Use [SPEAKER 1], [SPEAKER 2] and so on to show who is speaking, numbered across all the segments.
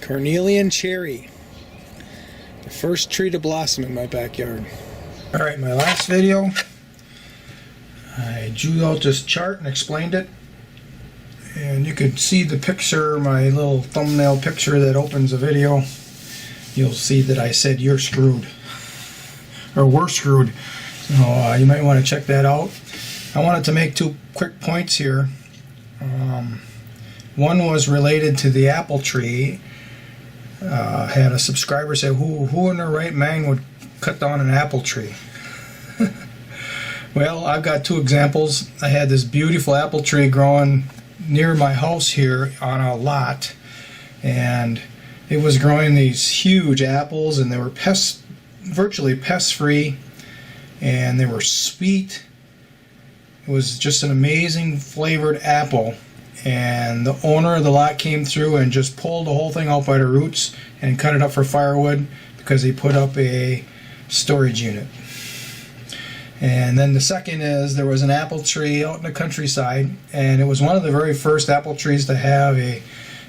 [SPEAKER 1] Cornelian cherry. The first tree to blossom in my backyard. Alright, my last video, I drew out this chart and explained it. And you can see the picture, my little thumbnail picture that opens the video. You'll see that I said you're screwed. Or we're screwed. So you might want to check that out. I wanted to make two quick points here. One was related to the apple tree. Had a subscriber say, who in their right mind would cut down an apple tree? Well, I've got two examples. I had this beautiful apple tree growing near my house here on a lot, and it was growing these huge apples, and they were virtually pest free, and they were sweet. It was just an amazing flavored apple, and the owner of the lot came through and just pulled the whole thing out by the roots and cut it up for firewood because he put up a storage unit. And then the second is there was an apple tree out in the countryside, and it was one of the very first apple trees to have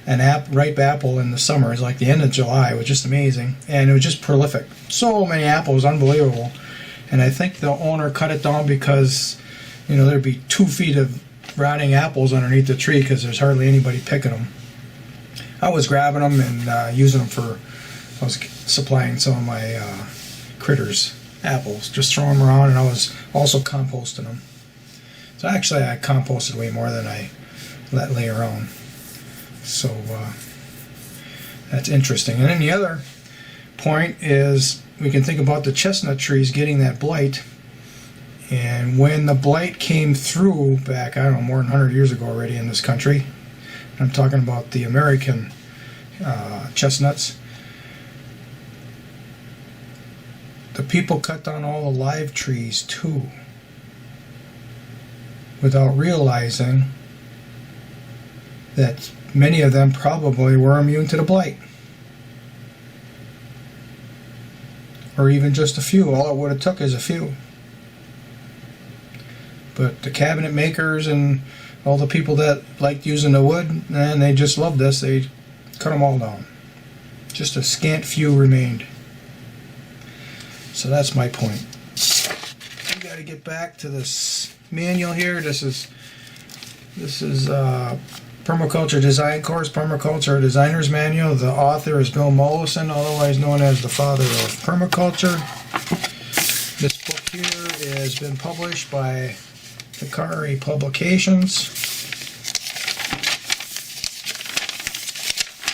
[SPEAKER 1] an ripe apple in the summer. It was like the end of July. It was just amazing, and it was just prolific. So many apples, unbelievable. And I think the owner cut it down because, you know, there'd be 2 feet of rotting apples underneath the tree because there's hardly anybody picking them. I was grabbing them and using them for, I was supplying some of my critters apples, just throwing them around, and I was also composting them. So actually I composted way more than I let lay around. So that's interesting. And then the other point is we can think about the chestnut trees getting that blight. And when the blight came through back, I don't know, more than 100 years ago already in this country, I'm talking about the American chestnuts, the people cut down all the live trees too, without realizing that many of them probably were immune to the blight. Or even just a few. All it would have took is a few. But the cabinet makers and all the people that liked using the wood, and they just loved this, they cut them all down. Just a scant few remained. So that's my point. We got to get back to this manual here. This is Permaculture Design course, Permaculture Designer's Manual. The author is Bill Mollison, otherwise known as the father of permaculture. This book here has been published by Hikari Publications.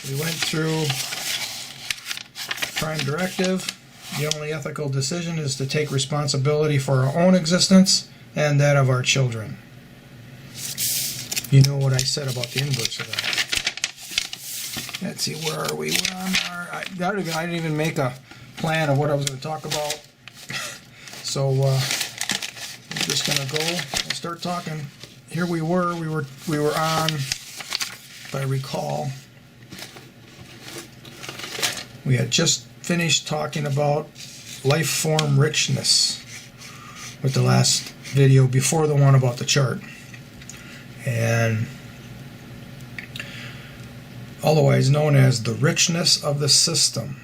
[SPEAKER 1] We went through Prime Directive. The only ethical decision is to take responsibility for our own existence and that of our children. You know what I said about the inverse of that. Let's see, where are we? We're on our, I didn't even make a plan of what I was going to talk about. So I'm just going to go and start talking. Here we were on, if I recall, we had just finished talking about life form richness with the last video before the one about the chart. And otherwise known as the richness of the system.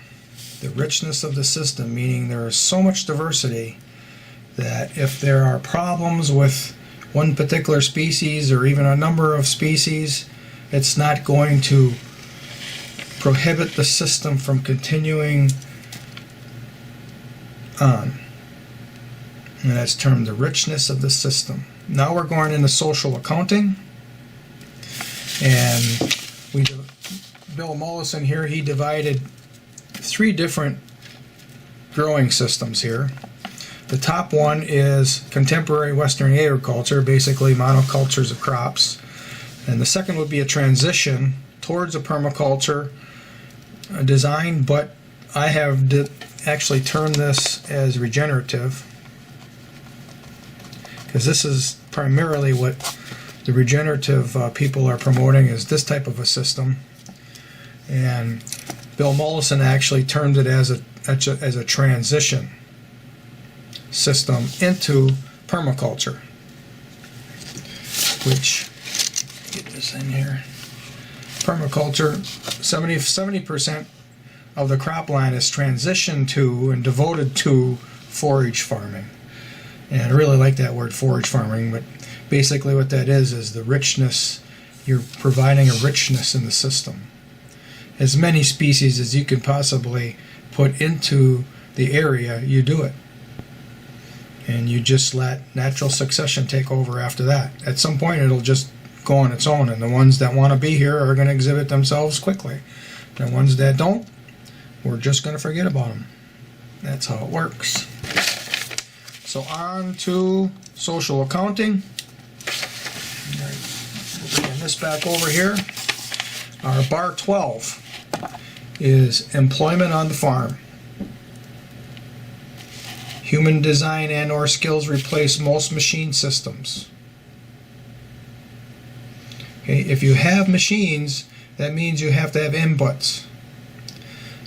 [SPEAKER 1] The richness of the system, meaning there is so much diversity that if there are problems with one particular species or even a number of species, it's not going to prohibit the system from continuing on. And that's termed the richness of the system. Now we're going into social accounting, and Bill Mollison here, he divided 3 different growing systems here. The top one is contemporary Western agriculture, basically monocultures of crops. And the second would be a transition towards a permaculture design, but I have actually termed this as regenerative, because this is primarily what the regenerative people are promoting, is this type of a system. And Bill Mollison actually termed it as a transition system into permaculture, which, get this in here. permaculture, 70% of the crop line is transitioned to and devoted to forage farming. And I really like that word, forage farming, but basically what that is the richness. You're providing a richness in the system. As many species as you can possibly put into the area, you do it. And you just let natural succession take over after that. At some point it'll just go on its own, and the ones that want to be here are going to exhibit themselves quickly. The ones that don't, we're just going to forget about them. That's how it works. So on to social accounting. We'll bring this back over here. Our bar 12 is employment on the farm. Human design and or skills replace most machine systems. Okay, if you have machines, that means you have to have inputs.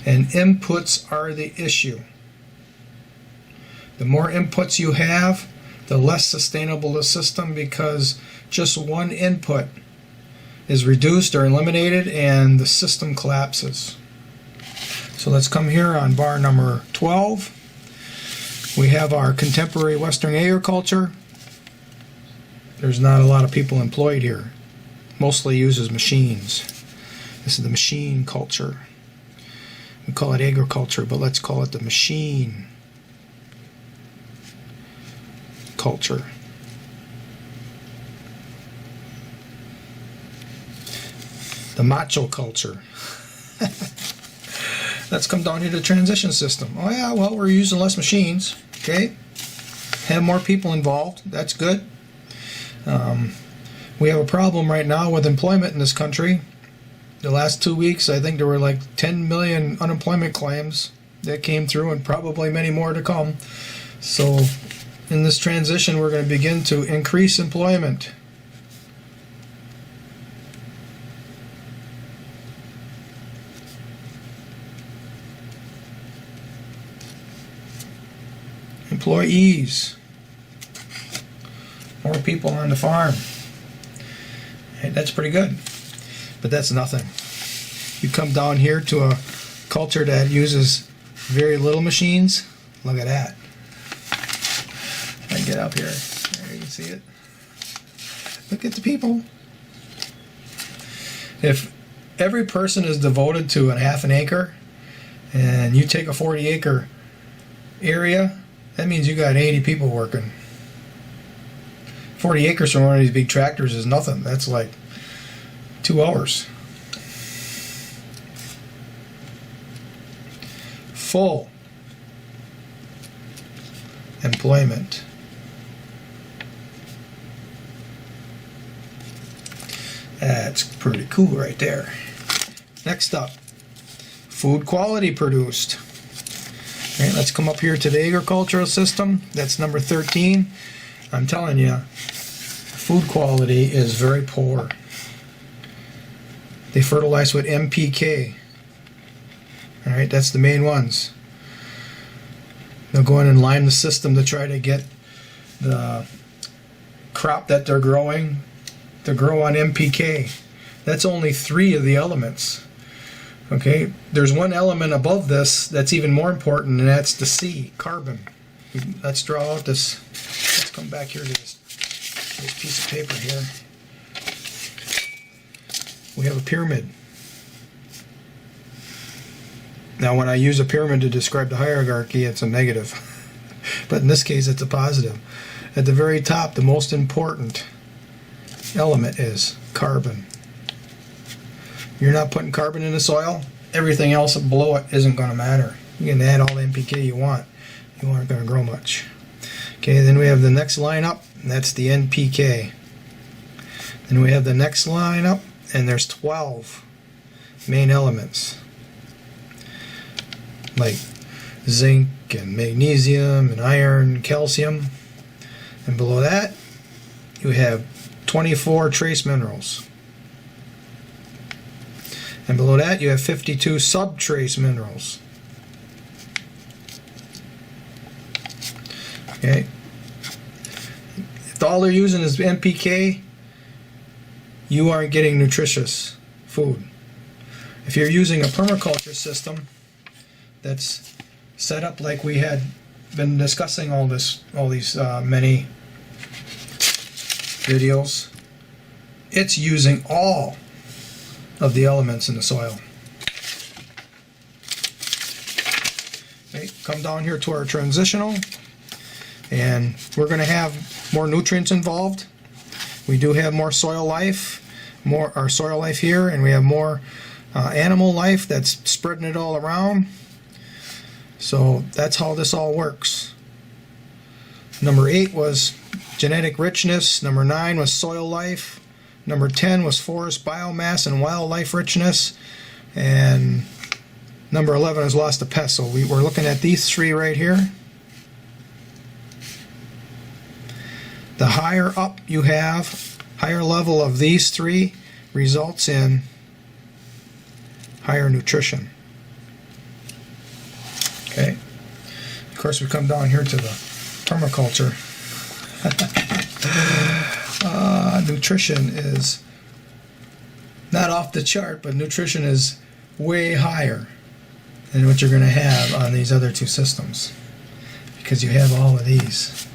[SPEAKER 1] And inputs are the issue. The more inputs you have, the less sustainable the system, because just one input is reduced or eliminated and the system collapses. So let's come here on bar number 12. We have our contemporary Western agriculture. There's not a lot of people employed here. Mostly uses machines. This is the machine culture. We call it agriculture, but let's call it the machine culture. The macho culture. Let's come down here to the transition system. Oh yeah, well, we're using less machines. Okay, have more people involved. That's good. We have a problem right now with employment in this country. The last 2 weeks, I think there were like 10 million unemployment claims that came through, and probably many more to come. So in this transition, we're going to begin to increase employment. Employees. More people on the farm. Hey, that's pretty good. But that's nothing. You come down here to a culture that uses very little machines. Look at that. I get up here. There, you can see it. Look at the people. If every person is devoted to a half an acre, and you take a 40-acre area, that means you got 80 people working. 40 acres from one of these big tractors is nothing. That's like 2 hours. Full employment. That's pretty cool right there. Next up, food quality produced. All right, let's come up here to the agricultural system. That's number 13. I'm telling you, food quality is very poor. They fertilize with NPK. All right, that's the main ones. They'll go in and lime the system to try to get the crop that they're growing to grow on NPK. That's only 3 of the elements. Okay, there's one element above this that's even more important, and that's the C, carbon. Let's draw out this. Let's come back here to this piece of paper here. We have a pyramid. Now, when I use a pyramid to describe the hierarchy, it's a negative. But in this case, it's a positive. At the very top, the most important element is carbon. You're not putting carbon in the soil, everything else below it isn't going to matter. You can add all the NPK you want. You aren't going to grow much. Okay, then we have the next line up, and that's the NPK. Then we have the next line up, and there's 12 main elements, like zinc and magnesium and iron, calcium. And below that, you have 24 trace minerals. And below that, you have 52 sub-trace minerals. Okay. If all they're using is NPK, you aren't getting nutritious food. If you're using a permaculture system that's set up like we had been discussing all these many videos, it's using all of the elements in the soil. Okay, come down here to our transitional, and we're going to have more nutrients involved. We do have more soil life, our soil life here, and we have more animal life that's spreading it all around. So that's how this all works. Number 8 was genetic richness. Number 9 was soil life. Number 10 was forest biomass and wildlife richness. And number 11 is loss to pests. So we're looking at these 3 right here. The higher up you have, higher level of these 3 results in higher nutrition. Okay. Of course, we come down here to the permaculture. Nutrition is not off the chart, but nutrition is way higher than what you're going to have on these other 2 systems, because you have all of these.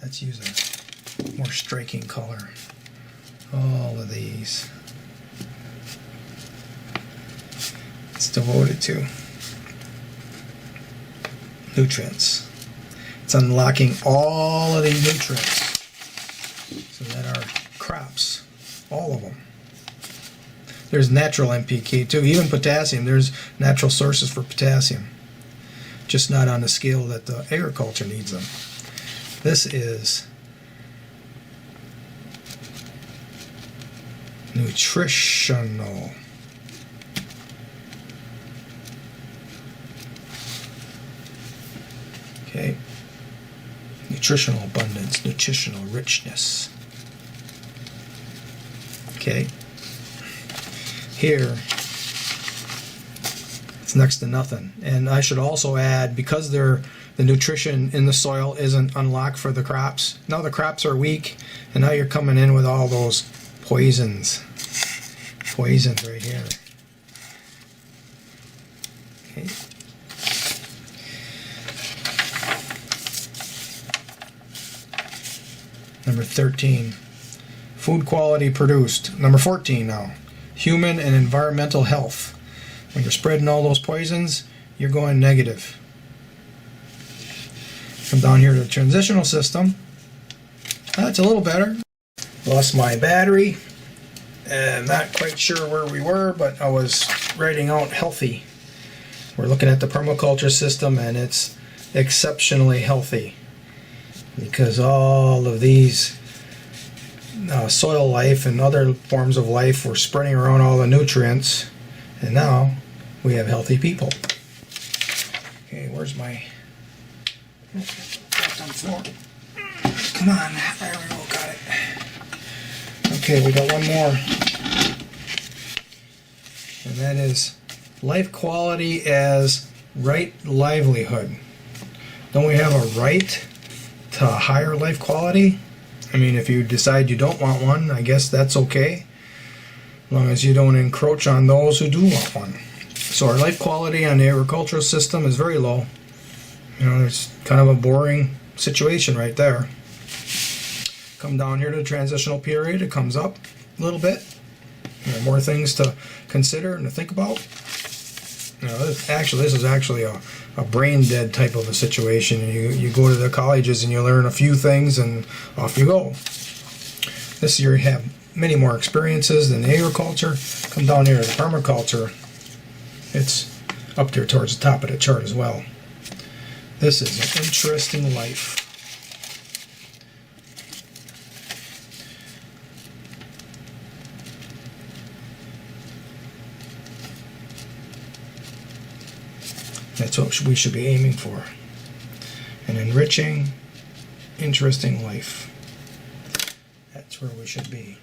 [SPEAKER 1] Let's use a more striking color. All of these. It's devoted to nutrients. It's unlocking all of these nutrients so that our crops, all of them. There's natural NPK too, even potassium. There's natural sources for potassium, just not on the scale that the agriculture needs them. This is nutritional. Okay. Nutritional abundance, nutritional richness. Okay. Here, it's next to nothing. And I should also add, because the nutrition in the soil isn't unlocked for the crops, now the crops are weak, and now you're coming in with all those poisons. Poisons right here. Okay. Number 13, food quality produced. Number 14 now, human and environmental health. When you're spreading all those poisons, you're going negative. Come down here to the transitional system. That's a little better. Lost my battery. And not quite sure where we were, but I was writing out healthy. We're looking at the permaculture system, and it's exceptionally healthy, because all of these soil life and other forms of life were spreading around all the nutrients, and now we have healthy people. Okay, where's my... Oh, dropped on the floor. Come on, there we go, got it. Okay, we got one more, and that is life quality as right livelihood. Don't we have a right to a higher life quality? I mean, if you decide you don't want one, I guess that's okay, as long as you don't encroach on those who do want one. So our life quality on the agricultural system is very low. You know, it's kind of a boring situation right there. Come down here to the transitional period, it comes up a little bit. There are more things to consider and to think about. You know, this is actually a brain dead type of a situation. You go to the colleges and you learn a few things and off you go. This year you have many more experiences than the agriculture. Come down here to the permaculture. It's up there towards the top of the chart as well. This is an interesting life. That's what we should be aiming for. An enriching, interesting life. That's where we should be.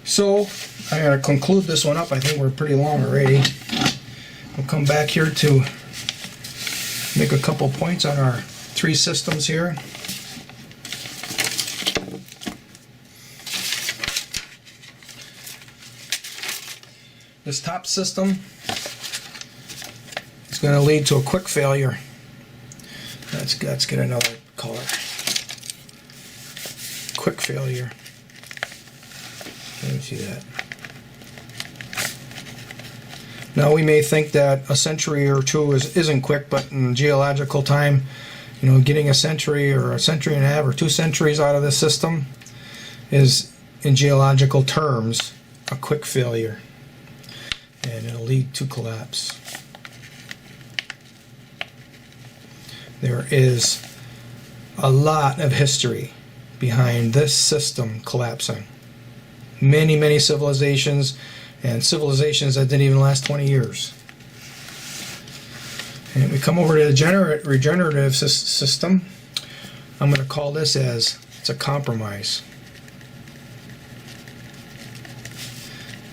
[SPEAKER 1] So, I'm going to conclude this one up. I think we're pretty long already. We'll come back here to make a couple points on our 3 systems here. This top system is going to lead to a quick failure. Let's get another color. Quick failure. Let me see that. Now we may think that a century or two isn't quick, but in geological time, you know, getting a century or a century and a half or 2 centuries out of this system is, in geological terms, a quick failure, and it'll lead to collapse. There is a lot of history behind this system collapsing. Many civilizations, and civilizations that didn't even last 20 years. And we come over to the regenerative system. I'm going to call this as, it's a compromise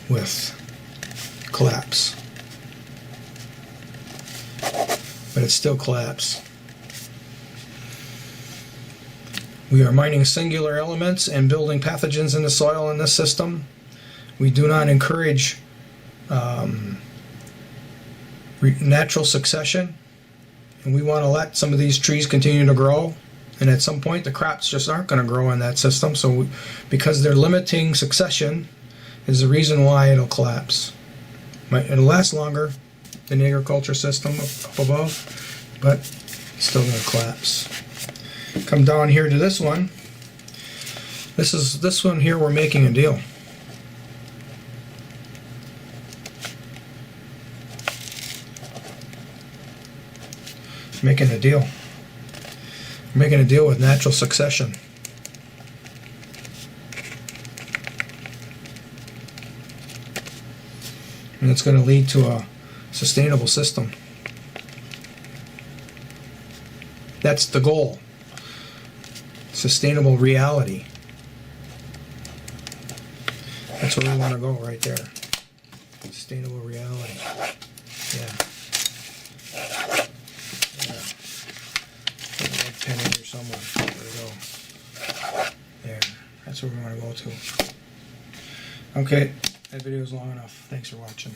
[SPEAKER 1] with collapse. But it's still collapse. We are mining singular elements and building pathogens in the soil in this system. We do not encourage natural succession, and we want to let some of these trees continue to grow, and at some point the crops just aren't going to grow in that system. So because they're limiting succession is the reason why it'll collapse. It'll last longer than the agriculture system up above, but it's still going to collapse. Come down here to this one. This one here, we're making a deal. Making a deal. We're making a deal with natural succession. And it's going to lead to a sustainable system. That's the goal. Sustainable reality. That's where we want to go, right there. Sustainable reality. Yeah. Put a red pen in here somewhere. There we go. There. That's where we want to go to. Okay. That video is long enough. Thanks for watching.